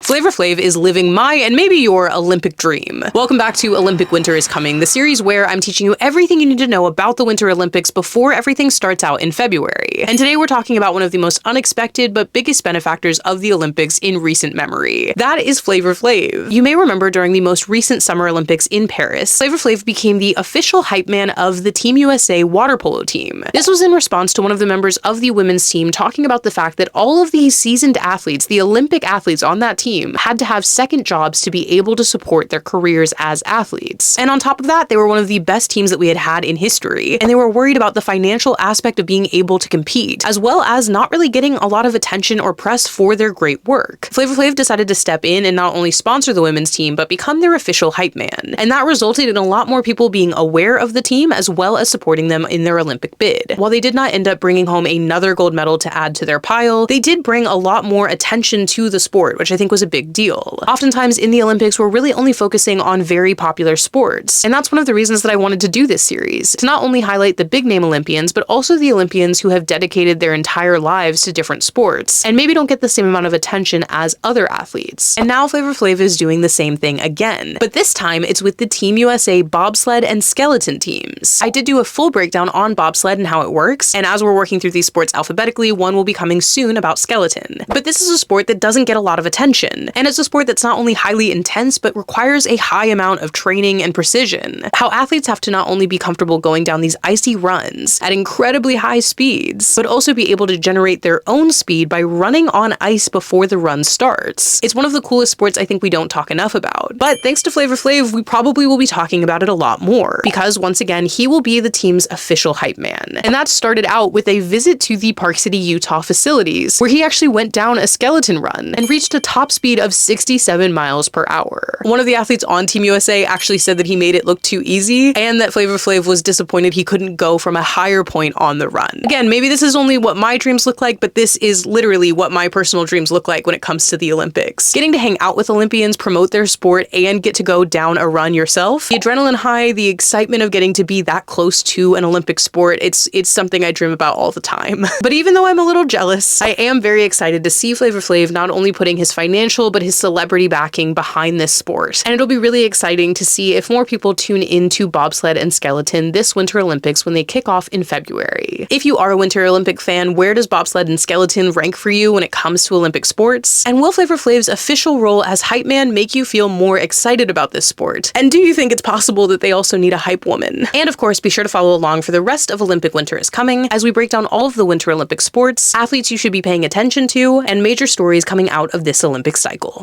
Flavor Flav is living my and maybe your Olympic dream. Welcome back to Olympic Winter is Coming, the series where I'm teaching you everything you need to know about the Winter Olympics before everything starts out in February. And today we're talking about one of the most unexpected but biggest benefactors of the Olympics in recent memory. That is Flavor Flav. You may remember during the most recent Summer Olympics in Paris, Flavor Flav became the official hype man of the Team USA water polo team. This was in response to one of the members of the women's team talking about the fact that all of these seasoned athletes, the Olympic athletes on that team, had to have second jobs to be able to support their careers as athletes. And on top of that, they were one of the best teams that we had in history, and they were worried about the financial aspect of being able to compete, as well as not really getting a lot of attention or press for their great work. Flavor Flav decided to step in and not only sponsor the women's team, but become their official hype man. And that resulted in a lot more people being aware of the team, as well as supporting them in their Olympic bid. While they did not end up bringing home another gold medal to add to their pile, they did bring a lot more attention to the sport, which I think was a big deal. Oftentimes in the Olympics, we're really only focusing on very popular sports. And that's one of the reasons that I wanted to do this series, to not only highlight the big name Olympians, but also the Olympians who have dedicated their entire lives to different sports, and maybe don't get the same amount of attention as other athletes. And now Flavor Flav is doing the same thing again, but this time it's with the Team USA bobsled and skeleton teams. I did do a full breakdown on bobsled and how it works, and as we're working through these sports alphabetically, one will be coming soon about skeleton. But this is a sport that doesn't get a lot of attention, and it's a sport that's not only highly intense, but requires a high amount of training and precision. How athletes have to not only be comfortable going down these icy runs at incredibly high speeds, but also be able to generate their own speed by running on ice before the run starts. It's one of the coolest sports I think we don't talk enough about. But thanks to Flavor Flav, we probably will be talking about it a lot more, because once again, he will be the team's official hype man. And that started out with a visit to the Park City, Utah facilities, where he actually went down a skeleton run and reached a top speed of 67 miles per hour. One of the athletes on Team USA actually said that he made it look too easy, and that Flavor Flav was disappointed he couldn't go from a higher point on the run. Again, maybe this is only what my dreams look like, but this is literally what my personal dreams look like when it comes to the Olympics. Getting to hang out with Olympians, promote their sport, and get to go down a run yourself. The adrenaline high, the excitement of getting to be that close to an Olympic sport, it's something I dream about all the time. But even though I'm a little jealous, I am very excited to see Flavor Flav not only putting his financial, but his celebrity backing behind this sport. And it'll be really exciting to see if more people tune into bobsled and skeleton this Winter Olympics when they kick off in February. If you are a Winter Olympic fan, where does bobsled and skeleton rank for you when it comes to Olympic sports? And will Flavor Flav's official role as hype man make you feel more excited about this sport? And do you think it's possible that they also need a hype woman? And of course, be sure to follow along for the rest of Olympic Winter is Coming as we break down all of the Winter Olympic sports, athletes you should be paying attention to, and major stories coming out of this Olympic cycle.